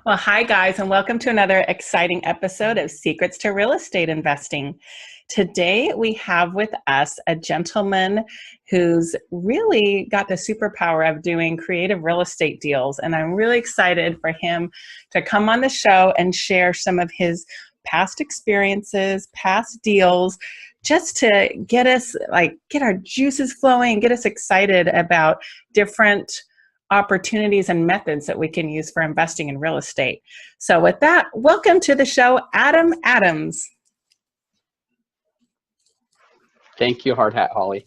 Well, hi, guys, and welcome to another exciting episode of Secrets to Real Estate Investing. Today, we have with us a gentleman who's really got the superpower of doing creative real estate deals. And I'm really excited for him to come on the show and share some of his past experiences, past deals, just to get us, get our juices flowing, get us excited about different opportunities and methods that we can use for investing in real estate. So with that, welcome to the show, Adam Adams. Thank you, Hard Hat Holly.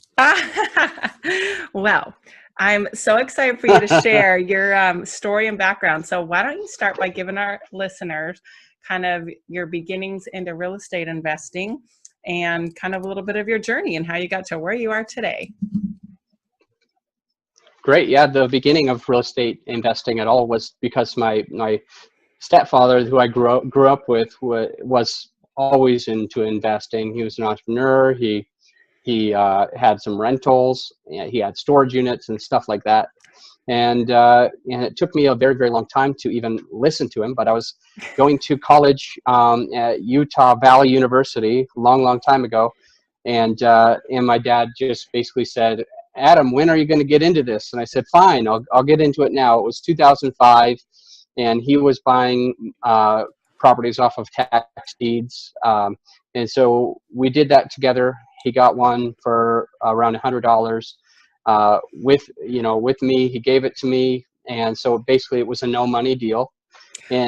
Well, I'm so excited for you to share your story and background. So why don't you start by giving our listeners kind of your beginnings into real estate investing and kind of a little bit of your journey and how you got to where you are today. Great. Yeah, the beginning of real estate investing at all was because my stepfather, who I grew up with, was always into investing. He was an entrepreneur. He had some rentals. He had storage units and stuff like that. And it took me a very, very long time to even listen to him. But I was going to college at Utah Valley University a long, long time ago. And my dad just basically said, Adam, when are you going to get into this? And I said, fine, I'll get into it now. It was 2005, and he was buying properties off of tax deeds. And so we did that together. He got one for around $100 with me. He gave it to me. And so basically it was a no money deal. And,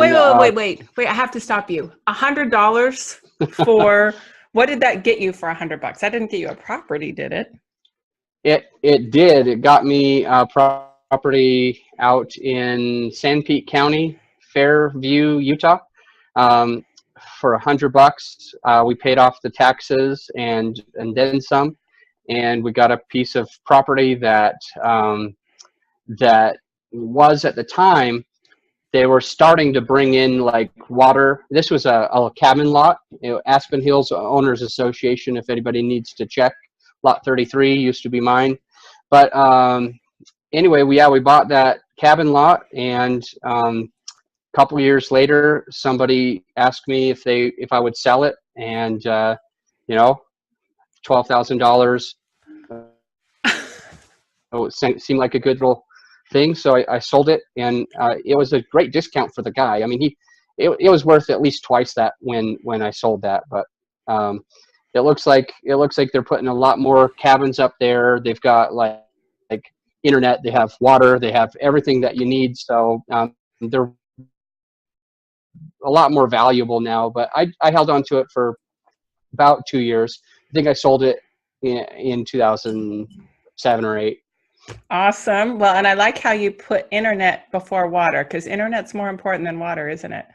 wait. I have to stop you. $100 for, what did that get you for $100? That didn't get you a property, did it? It did. It got me a property out in Sanpete County, Fairview, Utah, for $100. We paid off the taxes and then some, and we got a piece of property that was at the time they were starting to bring in like water. This was a cabin lot. Aspen Hills Owners Association. If anybody needs to check. Lot 33 used to be mine, but anyway, we bought that cabin lot, and a couple of years later, somebody asked me if I would sell it, and $12,000. It seemed like a good little thing, so I sold it, and it was a great discount for the guy. I mean, it was worth at least twice that when I sold that, but. It looks like they're putting a lot more cabins up there. They've got like internet, they have water, they have everything that you need. So they're a lot more valuable now. But I held on to it for about 2 years. I think I sold it in 2007 or 8. Awesome. Well, and I like how you put internet before water, because internet's more important than water, isn't it?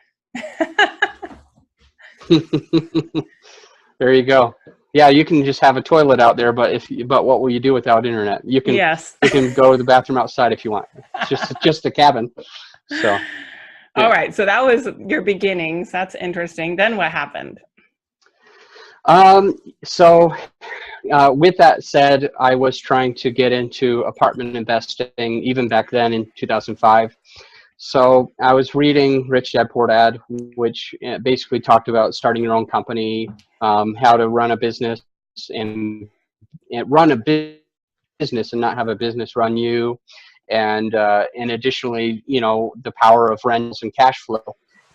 There you go. Yeah, you can just have a toilet out there, but what will you do without internet? You can you can go to the bathroom outside if you want. It's just a cabin. So. Yeah. All right. So that was your beginnings. That's interesting. Then what happened? So with that said, I was trying to get into apartment investing even back then in 2005. So I was reading Rich Dad Poor Dad, which basically talked about starting your own company, how to run a business and run a business and not have a business run you, and additionally, the power of rentals and cash flow.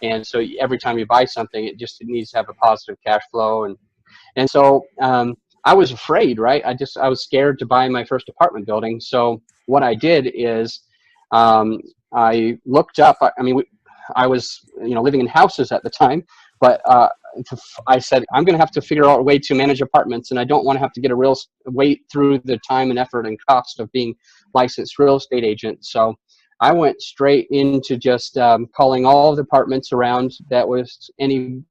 And so every time you buy something, it needs to have a positive cash flow, and so I was afraid, right? I was scared to buy my first apartment building. So what I did is I looked up. I was living in houses at the time, but I said I'm going to have to figure out a way to manage apartments, and I don't want to have to wait through the time and effort and cost of being licensed real estate agent. So I went straight into just calling all the apartments around that was any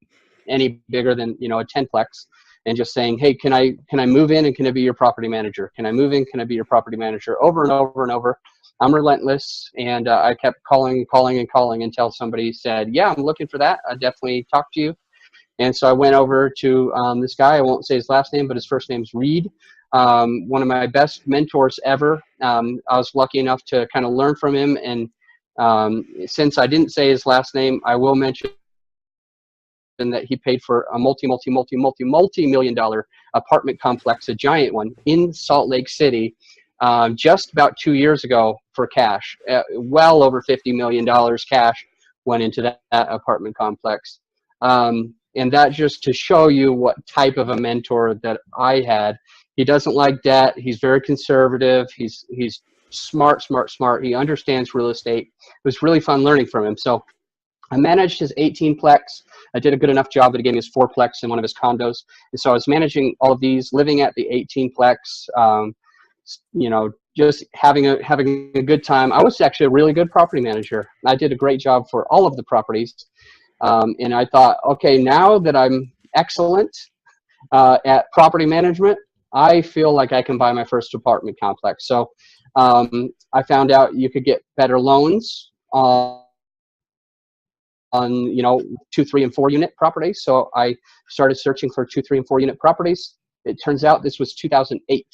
bigger than a 10-plex, and just saying, hey, can I move in and can I be your property manager? Can I move in? Can I be your property manager? Over and over and over. I'm relentless, and I kept calling until somebody said, yeah, I'm looking for that. I definitely talk to you. And so I went over to this guy. I won't say his last name, but his first name's Reed. One of my best mentors ever. I was lucky enough to kind of learn from him and Since I didn't say his last name, I will mention that he paid for a multi-million dollar apartment complex, a giant one in Salt Lake City, just about 2 years ago for cash. Well over $50 million cash went into that apartment complex. And that just to show you what type of a mentor that I had. He doesn't like debt. He's very conservative. He's smart. He understands real estate. It was really fun learning from him. So I managed his 18-plex. I did a good enough job that he gave me his 4-plex in one of his condos. And so I was managing all of these, living at the 18-plex, just having a good time. I was actually a really good property manager. I did a great job for all of the properties. And I thought, okay, now that I'm excellent at property management, I feel like I can buy my first apartment complex. So I found out you could get better loans on 2, 3, and 4 unit properties. So I started searching for 2, 3, and 4 unit properties. It turns out this was 2008.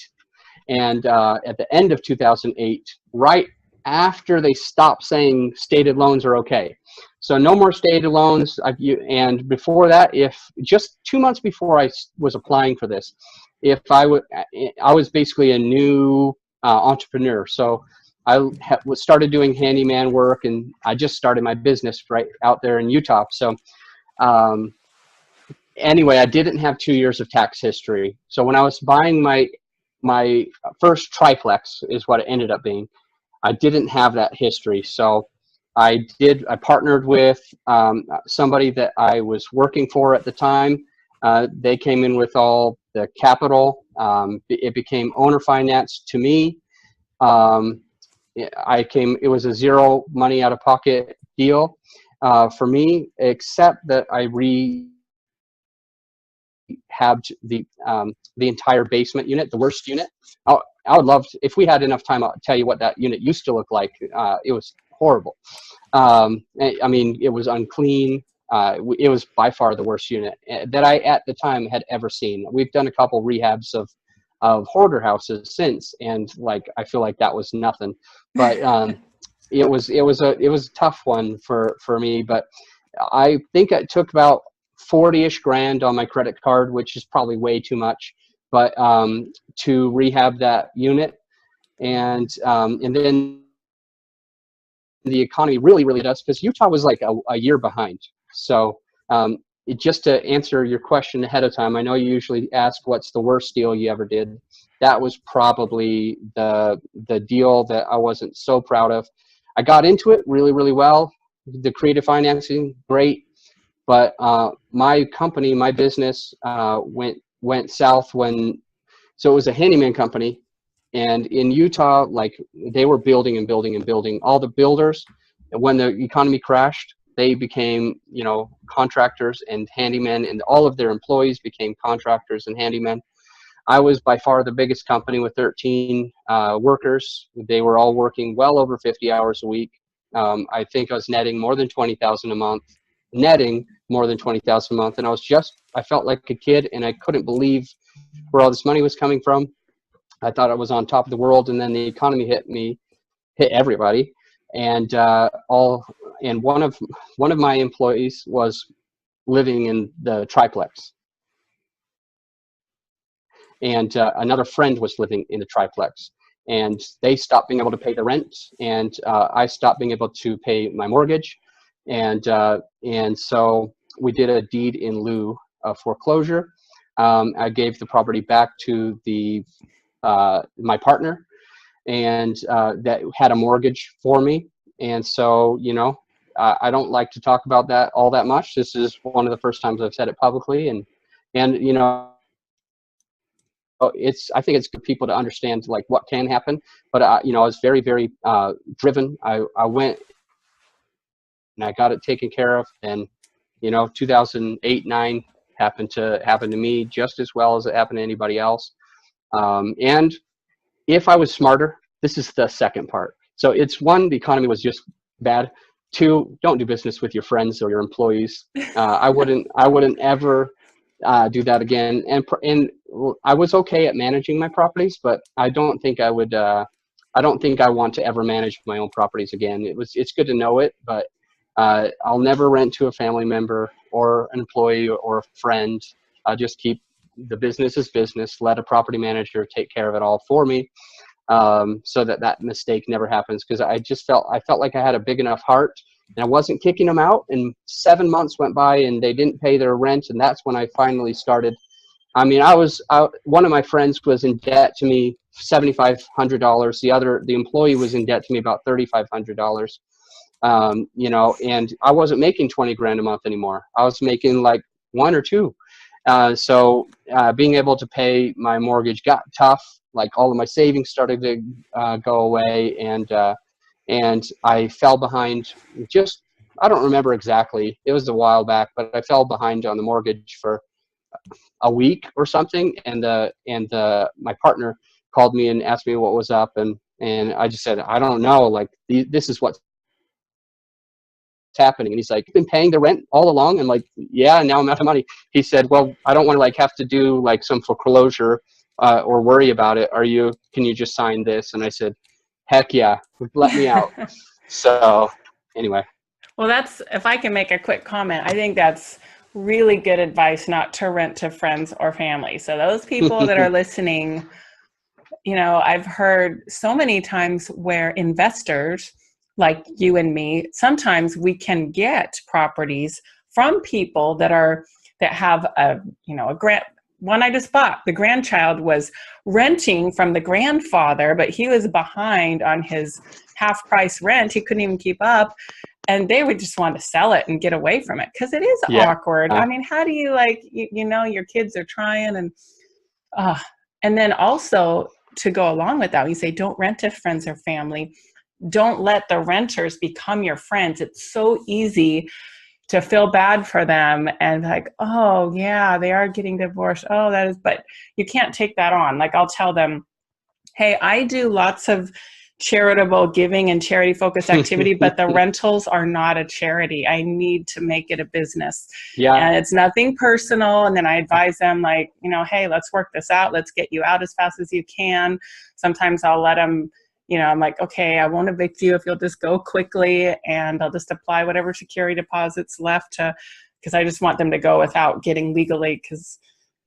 And at the end of 2008, right after they stopped saying stated loans are okay. So no more stated loans. And before that, if just 2 months before I was applying for this, I was basically a new entrepreneur. So I started doing handyman work, and I just started my business right out there in Utah. So anyway, I didn't have 2 years of tax history. So when I was buying my first triplex is what it ended up being, I didn't have that history. So I partnered with somebody that I was working for at the time. They came in with all the capital. It became owner finance to me. It was a zero money out of pocket deal for me, except that I rehabbed the entire basement unit, the worst unit. I would love to, if we had enough time, I'll tell you what that unit used to look like. It was horrible. I mean, it was unclean. It was by far the worst unit that I at the time had ever seen. We've done a couple rehabs of hoarder houses since, and like I feel like that was nothing. But it was a tough one for me. But I think it took about 40-ish grand on my credit card, which is probably way too much, but to rehab that unit. And then the economy really does, because Utah was like a year behind. So just to answer your question ahead of time, I know you usually ask what's the worst deal you ever did. That was probably the deal that I wasn't so proud of. I got into it really well. The creative financing, great. But my company, my business went south so it was a handyman company. And in Utah, like they were building and building. All the builders, when the economy crashed, they became, contractors and handymen, and all of their employees became contractors and handymen. I was by far the biggest company with 13 workers. They were all working well over 50 hours a week. I think I was netting more than $20,000 a month, and I felt like a kid, and I couldn't believe where all this money was coming from. I thought I was on top of the world, and then the economy hit everybody, and one of my employees was living in the triplex, and another friend was living in the triplex, and they stopped being able to pay the rent, and I stopped being able to pay my mortgage, and so we did a deed in lieu of foreclosure. I gave the property back to my partner, and that had a mortgage for me. And so, I don't like to talk about that all that much. This is one of the first times I've said it publicly, and I think it's good people to understand like what can happen. But I was very driven. I went and I got it taken care of, and 2008-9 happened to me just as well as it happened to anybody else. And if I was smarter, this is the second part. So it's one, the economy was just bad. Two, don't do business with your friends or your employees. I wouldn't ever do that again. And I was okay at managing my properties, but I don't think I would I don't think I want to ever manage my own properties again. It's good to know it, but I'll never rent to a family member or an employee or a friend. I'll just keep the business as business, let a property manager take care of it all for me, so that mistake never happens. Because I felt like I had a big enough heart, and I wasn't kicking them out. And 7 months went by and they didn't pay their rent, and that's when I finally started. I mean, one of my friends was in debt to me $7,500. The employee was in debt to me about $3,500. You know, and I wasn't making 20 grand a month anymore. I was making like one or two. So being able to pay my mortgage got tough. Like all of my savings started to go away, and I fell behind. I don't remember exactly. It was a while back, but I fell behind on the mortgage for a week or something. And my partner called me and asked me what was up, and I just said, I don't know. Like this is what's happening. And he's like, you've been paying the rent all along? And like, yeah, now I'm out of money. He said, well, I don't want to like have to do like some foreclosure or worry about it. Can you just sign this? And I said, heck yeah, let me out. So anyway. Well, if I can make a quick comment, I think that's really good advice not to rent to friends or family. So those people that are listening, you know, I've heard so many times where investors like you and me, sometimes we can get properties from people that have a grant. One I just bought, the grandchild was renting from the grandfather, but he was behind on his half price rent. He couldn't even keep up. And they would just want to sell it and get away from it because it is awkward. I mean, how do you your kids are trying and then also to go along with that, you say, don't rent to friends or family. Don't let the renters become your friends. It's so easy to feel bad for them and like, oh yeah, they are getting divorced. Oh, but you can't take that on. Like I'll tell them, hey, I do lots of charitable giving and charity focused activity, but the rentals are not a charity. I need to make it a business. Yeah. And it's nothing personal. And then I advise them like, hey, let's work this out. Let's get you out as fast as you can. Sometimes I'll let them, I'm like, okay, I won't evict you if you'll just go quickly, and I'll just apply whatever security deposits left because I just want them to go without getting legal aid, because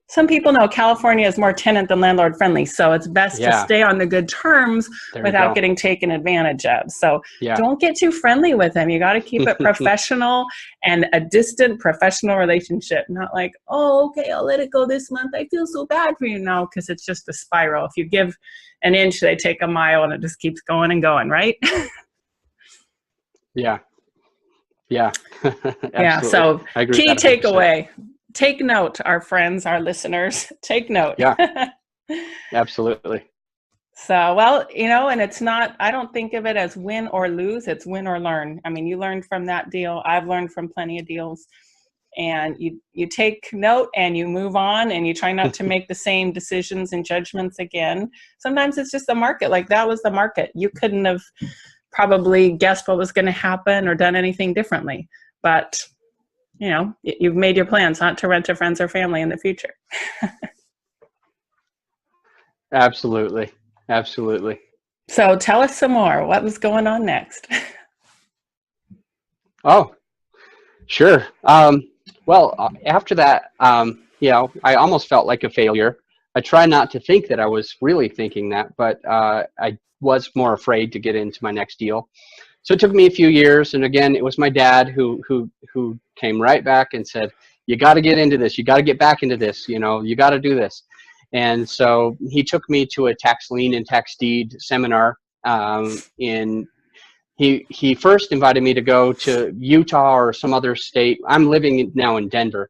some people know California is more tenant than landlord friendly. So it's best to stay on the good terms without getting taken advantage of. So don't get too friendly with them. You got to keep it professional and a distant professional relationship. Not like, oh, okay, I'll let it go this month. I feel so bad for you now, because it's just a spiral. If you give an inch, they take a mile, and it just keeps going and going, right? Yeah. Yeah. So key takeaway. Take note, our friends, our listeners, take note. Yeah, absolutely. So, well, and it's not, I don't think of it as win or lose. It's win or learn. I mean, you learned from that deal. I've learned from plenty of deals. And you take note and you move on, and you try not to make the same decisions and judgments again. Sometimes it's just the market. Like that was the market. You couldn't have probably guessed what was going to happen or done anything differently. But you've made your plans not to rent to friends or family in the future. Absolutely. Absolutely. So tell us some more. What was going on next? Oh, sure. Well, after that, I almost felt like a failure. I try not to think that I was really thinking that, but I was more afraid to get into my next deal. So it took me a few years, and again, it was my dad who came right back and said, you got to get into this. You got to get back into this. You got to do this. And so he took me to a tax lien and tax deed seminar. He first invited me to go to Utah or some other state. I'm living now in Denver.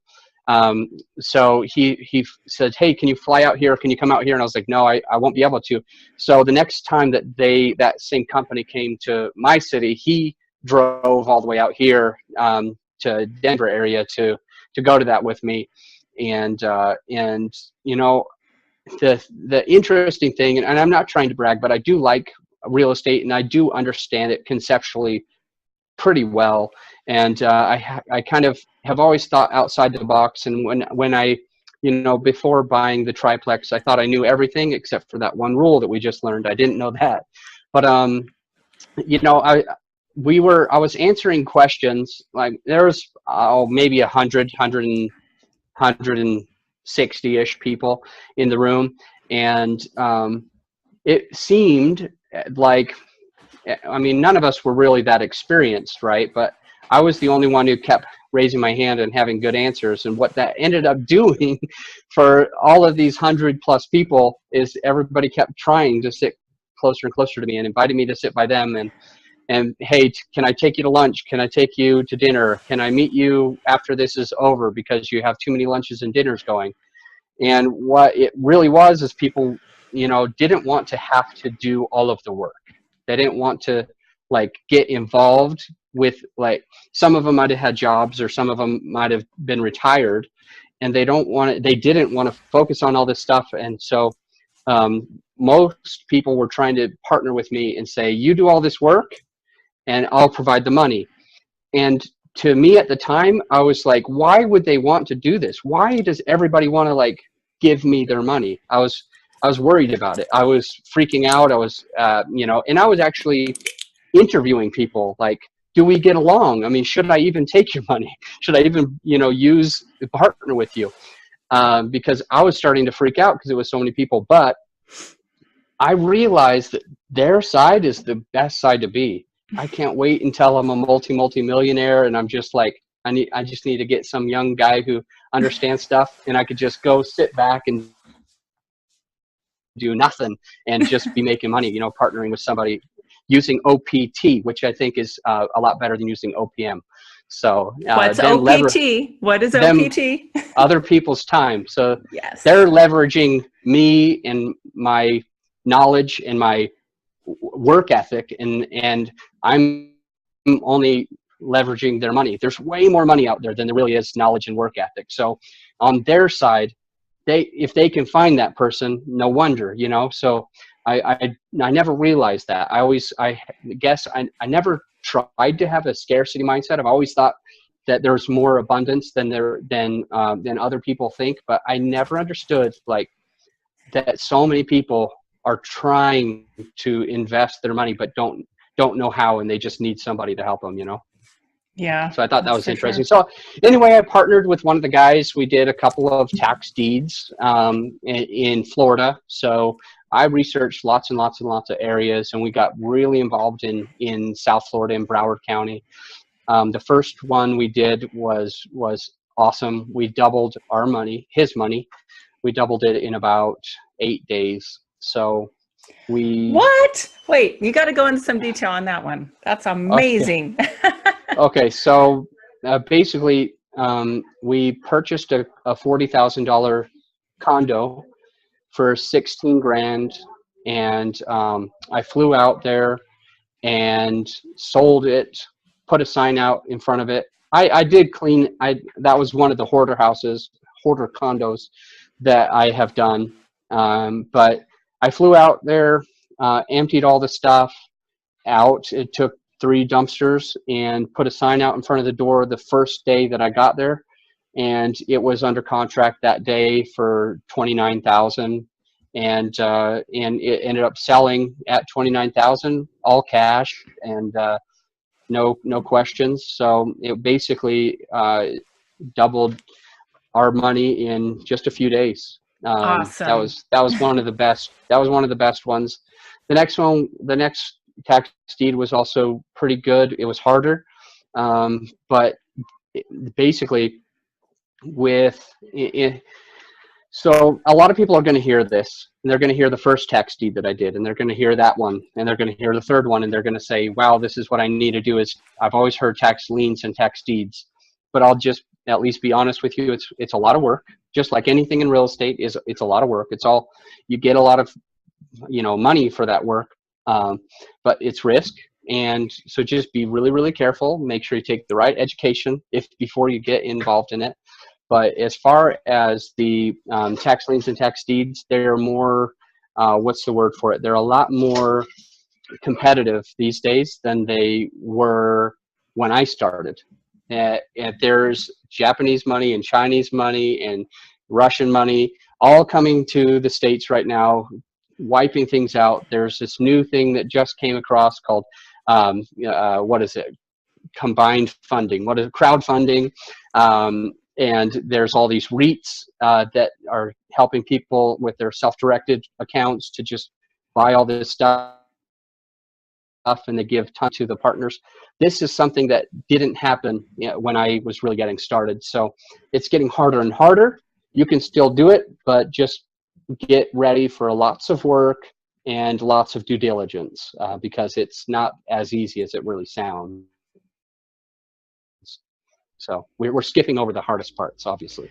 So he said, hey, can you fly out here? Can you come out here? And I was like, no, I won't be able to. So the next time that that same company came to my city, he drove all the way out here to Denver area to go to that with me. And the interesting thing, and I'm not trying to brag, but I do like real estate, and I do understand it conceptually pretty well. And I kind of have always thought outside the box. And when I, before buying the triplex, I thought I knew everything except for that one rule that we just learned. I didn't know that. But you know, I was answering questions. Like there was maybe 160-ish people in the room, and it seemed like, I mean, none of us were really that experienced, right? But I was the only one who kept raising my hand and having good answers. And what that ended up doing for all of these 100+ people is everybody kept trying to sit closer and closer to me and invited me to sit by them. And hey, can I take you to lunch? Can I take you to dinner? Can I meet you after this is over because you have too many lunches and dinners going? And what it really was is people, you know, didn't want to have to do all of the work. They didn't want to like get involved with, like, some of them might have had jobs or some of them might have been retired, and they didn't want to focus on all this stuff. And so most people were trying to partner with me and say, you do all this work and I'll provide the money. And to me at the time, I was like, why would they want to do this? Why does everybody want to like give me their money? I was worried about it. I was freaking out. I was, you know, and I was actually interviewing people like, do we get along? I mean, should I even take your money? Should I even, you know, partner with you? Because I was starting to freak out because it was so many people. But I realized that their side is the best side to be. I can't wait until I'm a multi-millionaire and I'm just like, I just need to get some young guy who understands stuff, and I could just go sit back and do nothing and just be making money, you know, partnering with somebody using OPT, which I think is a lot better than using OPM. So what's OPT? What is OPT? Other people's time. So yes, they're leveraging me and my knowledge and my work ethic, and I'm only leveraging their money. There's way more money out there than there really is knowledge and work ethic. So on their side, if they can find that person, no wonder, you know. So I never realized that. I guess I never tried to have a scarcity mindset. I've always thought that there's more abundance than other people think, but I never understood like that so many people are trying to invest their money but don't know how, and they just need somebody to help them, you know. Yeah. So I thought that was interesting. Sure. So anyway, I partnered with one of the guys. We did a couple of tax deeds in Florida. So I researched lots and lots and lots of areas, and we got really involved in South Florida in Broward County. The first one we did was awesome. We doubled our money, his money. We doubled it in about 8 days. So What? Wait, you got to go into some detail on that one. That's amazing. Okay, so basically, we purchased a $40,000 condo for 16 grand, and I flew out there and sold it, put a sign out in front of it. I did clean. That was one of the hoarder condos that I have done. But I flew out there, emptied all the stuff out. It took 3 dumpsters and put a sign out in front of the door the first day that I got there, and it was under contract that day for $29,000, and it ended up selling at $29,000, all cash, and no questions. So it basically doubled our money in just a few days. Awesome. That was one of the best. That was one of the best ones. The next tax deed was also pretty good. It was harder, but basically so a lot of people are going to hear this, and they're going to hear the first tax deed that I did, and they're going to hear that one, and they're going to hear the third one, and they're going to say, wow, this is what I need to do. Is I've always heard tax liens and tax deeds, but I'll just at least be honest with you. It's a lot of work. Just like anything in real estate, it's a lot of work. You get a lot of money for that work, but it's risk. And so just be really, really careful. Make sure you take the right education before you get involved in it. But as far as the tax liens and tax deeds, they're more, what's the word for it? They're a lot more competitive these days than they were when I started. And there's Japanese money and Chinese money and Russian money all coming to the States right now, wiping things out. There's this new thing that just came across called, what is it? Combined funding. What is crowdfunding? And there's all these REITs that are helping people with their self-directed accounts to just buy all this stuff, and they give ton to the partners. This is something that didn't happen, when I was really getting started. So it's getting harder and harder. You can still do it, but just get ready for lots of work and lots of due diligence, because it's not as easy as it really sounds. So we're skipping over the hardest parts, obviously.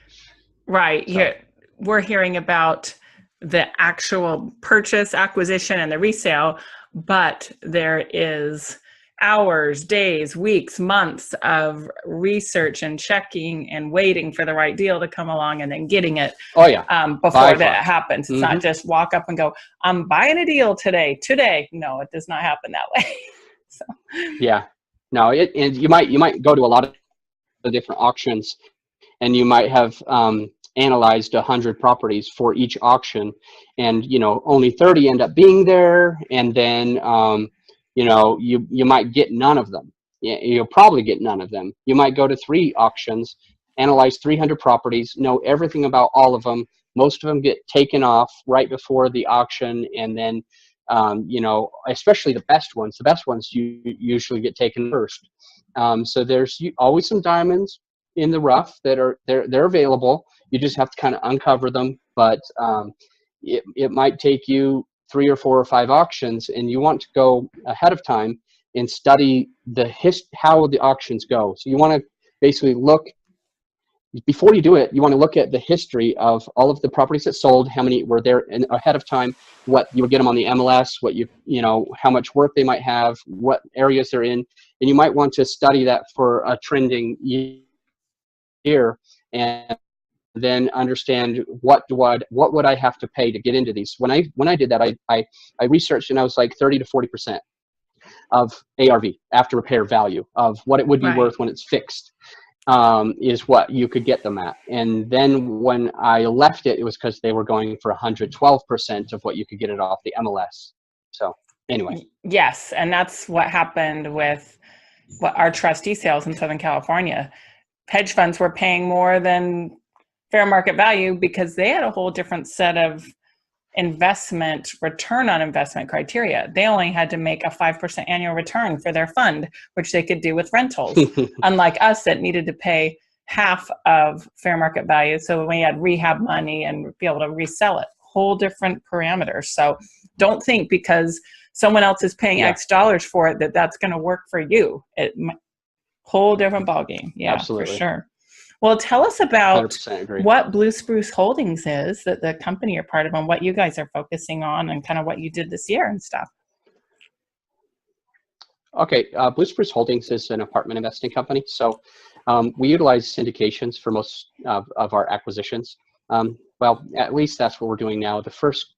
Right. So. We're hearing about the actual purchase, acquisition, and the resale, but there is hours, days, weeks, months of research and checking and waiting for the right deal to come along and then getting it before that happens. It's not just walk up and go, I'm buying a deal today. No, it does not happen that way. So. Yeah, no, and you might go to a lot of the different auctions, and you might have analyzed 100 properties for each auction, and only 30 end up being there, and then you might get none of them. You'll probably get none of them. You might go to 3 auctions, analyze 300 properties, know everything about all of them. Most of them get taken off right before the auction, and then especially the best ones you usually get taken first. So there's always some diamonds in the rough that are they're available. You just have to kind of uncover them, but it might take you 3 or 4 or 5 auctions, and you want to go ahead of time and study how the auctions go. So you want to basically look, before you do it, you want to look at the history of all of the properties that sold, how many were there ahead of time, what you would get them on the MLS, what how much work they might have, what areas they're in, and you might want to study that for a trending year, and then understand what would I have to pay to get into these. When I did that, I researched, and I was like 30 to 40% of ARV, after repair value, of what it would be worth when it's fixed. Is what you could get them at. And then when I left it, it was because they were going for 112% of what you could get it off the MLS. So anyway. Yes, and that's what happened with our trustee sales in Southern California. Hedge funds were paying more than fair market value because they had a whole different set of return on investment criteria. They only had to make a 5% annual return for their fund, which they could do with rentals, unlike us that needed to pay half of fair market value. So we had rehab money and be able to resell it, whole different parameters. So don't think because someone else is paying X dollars for it that's going to work for you. Whole different ballgame. Yeah, absolutely. For sure. Well, tell us about what Blue Spruce Holdings is, that the company you're part of, and what you guys are focusing on, and kind of what you did this year and stuff. Okay, Blue Spruce Holdings is an apartment investing company. So we utilize syndications for most of our acquisitions. Well, at least that's what we're doing now. The first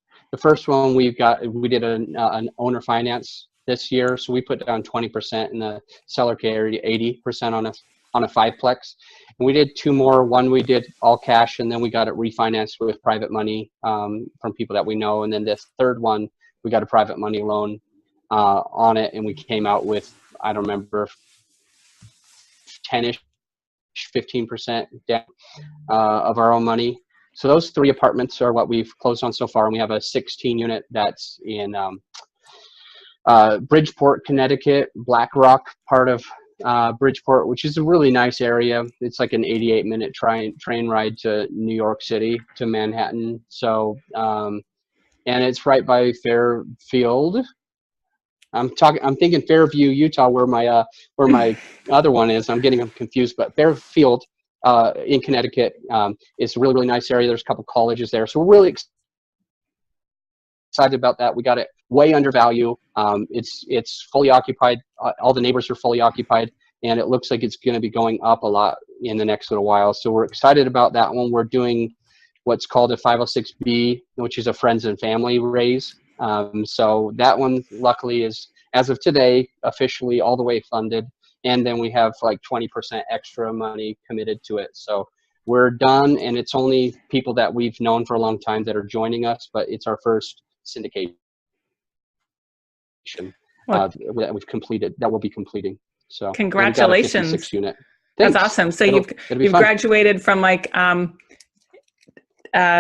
one we did an owner finance this year. So we put down 20%, and the seller carried 80% on a 5-plex. And we did 2 more. One we did all cash, and then we got it refinanced with private money from people that we know. And then this third one, we got a private money loan on it, and we came out with, I don't remember, 10-ish, 15% down of our own money. So those 3 apartments are what we've closed on so far, and we have a 16-unit that's in Bridgeport, Connecticut, Black Rock part of Bridgeport, which is a really nice area. It's like an 88-minute train ride to New York City, to Manhattan. So, and it's right by Fairfield. I'm thinking Fairview, Utah, where my other one is. I'm getting them confused, but Fairfield in Connecticut is a really, really nice area. There's a couple colleges there, so we're really excited about that. We got it way under value. It's fully occupied. All the neighbors are fully occupied, and it looks like it's going to be going up a lot in the next little while. So we're excited about that one. We're doing what's called a 506B, which is a friends and family raise. So that one, luckily, is, as of today, officially all the way funded. And then we have like 20% extra money committed to it. So we're done, and it's only people that we've known for a long time that are joining us, but it's our first syndication Well, that we've completed, that we'll be completing. So, and we've got a congratulations. 56 unit. That's Thanks. awesome. So it'll be you've fun. graduated from like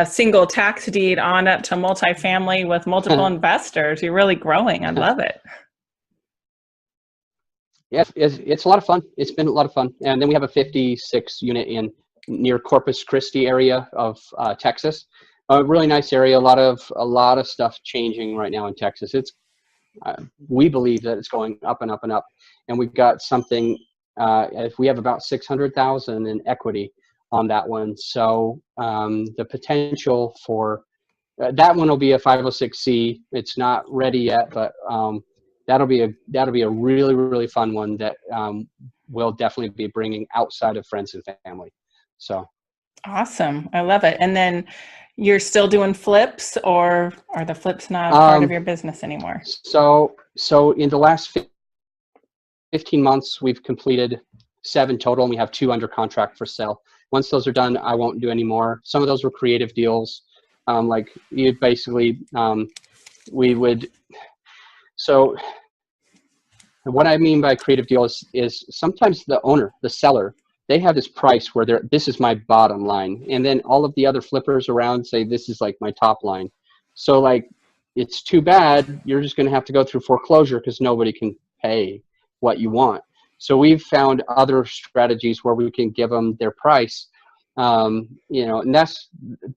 single tax deed on up to multifamily with multiple investors. You're really growing. I love it. Yeah, it's a lot of fun. It's been a lot of fun. And then we have a 56 unit in near Corpus Christi area of Texas. A really nice area. A lot of stuff changing right now in Texas. It's we believe that it's going up and up and up. And we've got something. If we have about 600,000 in equity on that one, so the potential for that one will be a 506c. It's not ready yet, but that'll be a really, really fun one that we'll definitely be bringing outside of friends and family. So awesome. I love it. And then you're still doing flips, or are the flips not a part of your business anymore? So in the last 15 months, we've completed 7 total, and we have 2 under contract for sale. Once those are done, I won't do any more. Some of those were creative deals. Like you basically, we would, so what I mean by creative deals is sometimes the owner, the seller, they have this price where this is my bottom line. And then all of the other flippers around say, this is like my top line. So like, it's too bad. You're just going to have to go through foreclosure because nobody can pay what you want. So we've found other strategies where we can give them their price. You know, and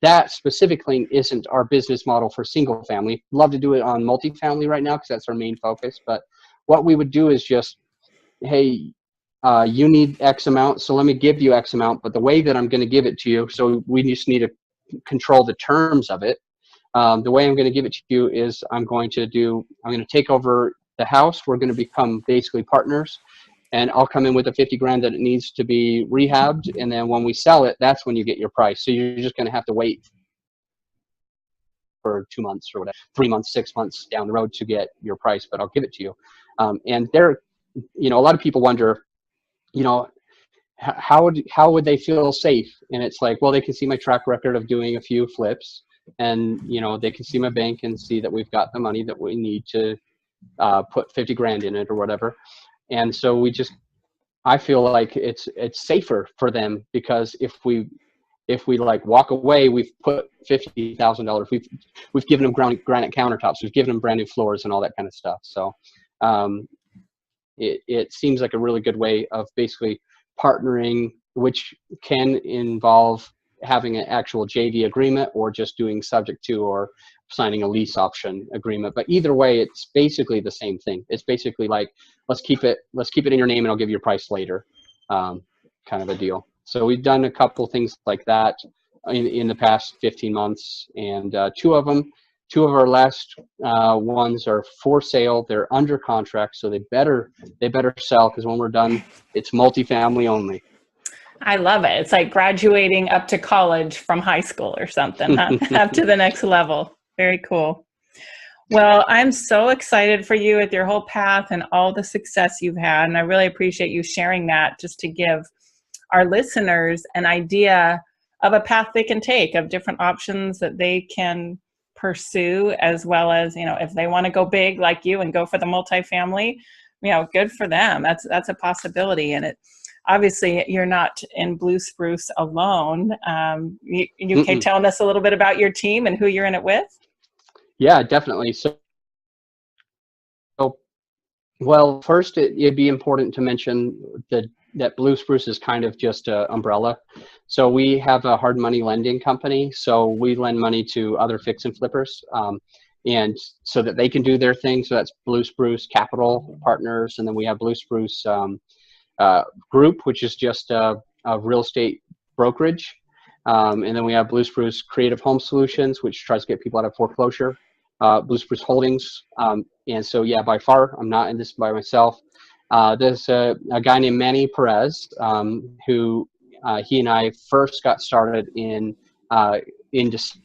that specifically isn't our business model for single family. Love to do it on multifamily right now because that's our main focus. But what we would do is just, hey, you need X amount, so let me give you X amount, but the way that I'm going to give it to you, so we just need to control the terms of it. The way I'm going to give it to you is I'm going to take over the house. We're going to become basically partners, and I'll come in with the 50 grand that it needs to be rehabbed, and then when we sell it, that's when you get your price. So you're just going to have to wait for 2 months or whatever, 3 months, 6 months down the road to get your price, but I'll give it to you. And there, you know, a lot of people wonder, you know, how would they feel safe? And it's like, well, they can see my track record of doing a few flips, and you know, they can see my bank and see that we've got the money that we need to put 50 grand in it or whatever. And so I feel like it's safer for them, because if we like walk away, we've put $50,000. We've given them granite countertops. We've given them brand new floors and all that kind of stuff. So it seems like a really good way of basically partnering, which can involve having an actual JV agreement or just doing subject to or signing a lease option agreement. But either way, it's basically the same thing. It's basically like, let's keep it in your name and I'll give you a price later, kind of a deal. So we've done a couple things like that in the past 15 months, and two of our last ones are for sale. They're under contract, so they better sell, because when we're done, it's multifamily only. I love it. It's like graduating up to college from high school or something, huh? Up to the next level. Very cool. Well, I'm so excited for you with your whole path and all the success you've had. And I really appreciate you sharing that, just to give our listeners an idea of a path they can take, of different options that they can pursue, as well as, you know, if they want to go big like you and go for the multifamily, you know, good for them. That's a possibility. And it, obviously, you're not in Blue Spruce alone. You can tell us a little bit about your team and who you're in it with? Yeah, definitely. So well, first, it'd be important to mention that Blue Spruce is kind of just an umbrella. So we have a hard money lending company. So we lend money to other fix and flippers, and so that they can do their thing. So that's Blue Spruce Capital Partners, and then we have Blue Spruce Group, which is just a real estate brokerage, and then we have Blue Spruce Creative Home Solutions, which tries to get people out of foreclosure. Blue Spruce Holdings, and so yeah, by far I'm not in this by myself. There's a guy named Manny Perez, who he and I first got started in deciding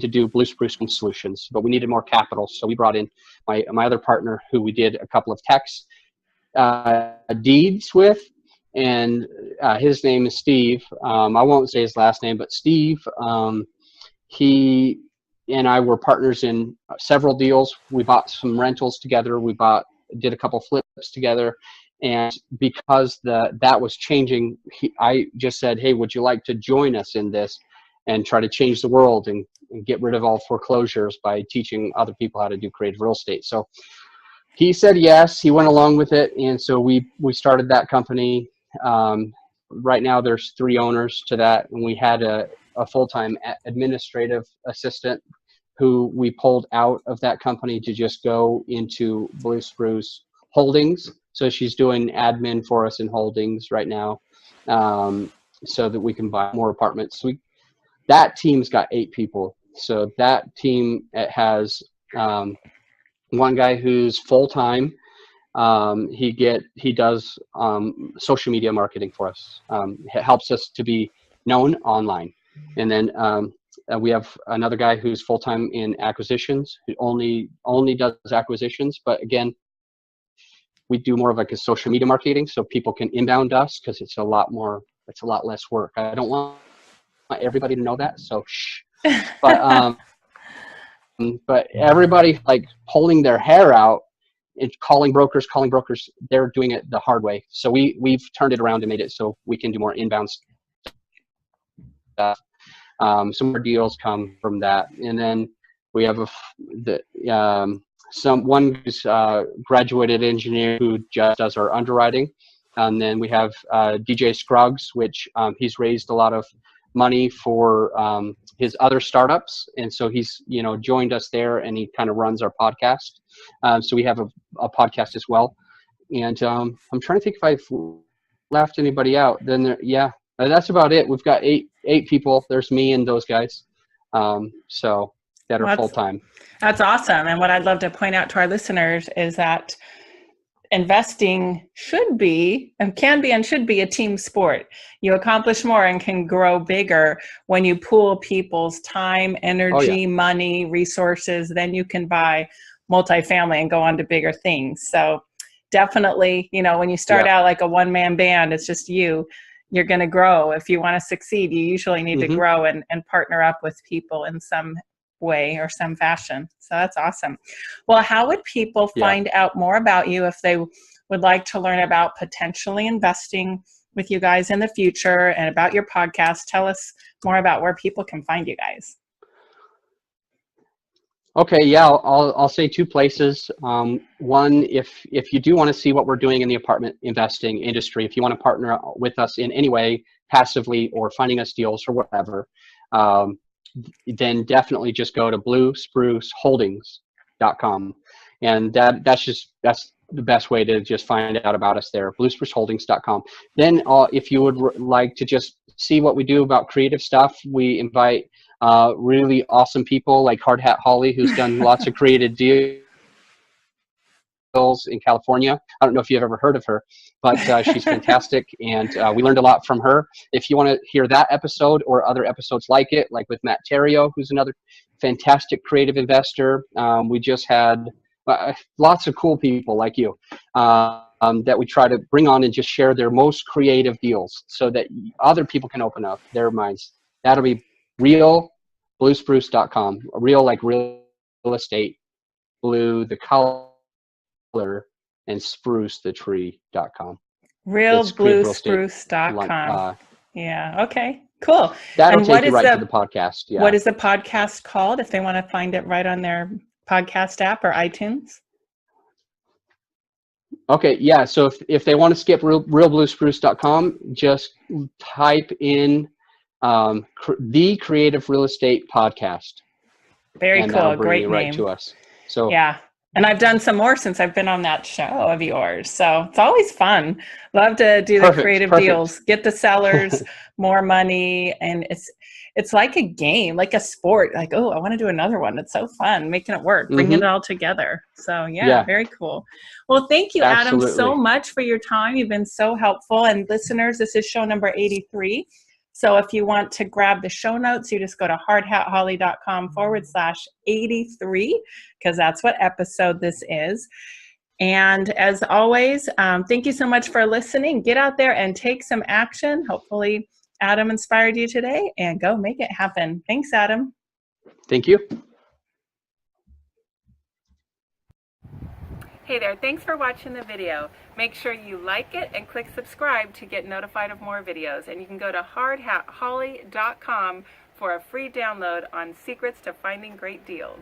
to do Blue Spruce Home Solutions, but we needed more capital, so we brought in my other partner, who we did a couple of tax deeds with, and his name is Steve. I won't say his last name, but Steve, and I were partners in several deals. We bought some rentals together. Did a couple flips together. And because that was changing, I just said, hey, would you like to join us in this and try to change the world and get rid of all foreclosures by teaching other people how to do creative real estate? So he said yes, he went along with it. And so we started that company. Right now there's 3 owners to that. And we had a full-time administrative assistant who we pulled out of that company to just go into Blue Spruce Holdings. So she's doing admin for us in Holdings right now, so that we can buy more apartments. That team's got 8 people. So that team has one guy who's full-time. He does social media marketing for us. It helps us to be known online. And then we have another guy who's full-time in acquisitions, who only does acquisitions. But again, we do more of like a social media marketing, so people can inbound us, because it's a lot less work. I don't want everybody to know that, so shh. But everybody like pulling their hair out and calling brokers, they're doing it the hard way. So we've turned it around and made it so we can do more inbound stuff. Some more deals come from that. And then we have one who's graduated engineer who just does our underwriting. And then we have DJ Scruggs, which he's raised a lot of money for his other startups, and so he's joined us there, and he kind of runs our podcast. So we have a podcast as well. And I'm trying to think if I've left anybody out. Then that's about it. We've got eight people. There's me and those guys, so that are full time. That's awesome. And what I'd love to point out to our listeners is that investing should be and can be and should be a team sport. You accomplish more and can grow bigger when you pool people's time, energy, money, resources. Then you can buy multifamily and go on to bigger things. So definitely, when you start out like a one-man band, it's just you're going to grow. If you want to succeed, you usually need to grow and partner up with people in some way or some fashion. So that's awesome. Well, how would people find out more about you if they would like to learn about potentially investing with you guys in the future and about your podcast? Tell us more about where people can find you guys. Okay, yeah, I'll say 2 places. One, if you do want to see what we're doing in the apartment investing industry, if you want to partner with us in any way, passively or finding us deals or whatever, then definitely just go to bluespruceholdings.com. And that's the best way to just find out about us there, bluespruceholdings.com. Then if you would like to just see what we do about creative stuff, we invite really awesome people like Hard Hat Holly, who's done lots of creative deals in California. I don't know if you've ever heard of her, but she's fantastic, and we learned a lot from her. If you want to hear that episode or other episodes like it, like with Matt Terrio, who's another fantastic creative investor, we just had lots of cool people like you that we try to bring on and just share their most creative deals so that other people can open up their minds. That'll be realbluespruce.com, real like real estate, blue the color, and spruce the tree.com. Realbluespruce.com. Yeah. Okay. Cool. That'll take you right to the podcast. Yeah. What is the podcast called if they want to find it right on their podcast app or iTunes? Okay. Yeah. So if they want to skip realbluespruce.com, just type in the Creative Real Estate Podcast. Very cool. Great name. Right to us. So yeah. And I've done some more since I've been on that show of yours. So it's always fun. Love to do the creative deals, get the sellers more money. And it's like a game, like a sport. Like, oh, I want to do another one. It's so fun making it work, bringing it all together. So yeah, very cool. Well, thank you, Adam, so much for your time. You've been so helpful. And listeners, this is show number 83. So if you want to grab the show notes, you just go to hardhatholly.com/83, because that's what episode this is. And as always, thank you so much for listening. Get out there and take some action. Hopefully Adam inspired you today, and go make it happen. Thanks, Adam. Thank you. Hey there, thanks for watching the video. Make sure you like it and click subscribe to get notified of more videos. And you can go to hardhatholly.com for a free download on secrets to finding great deals.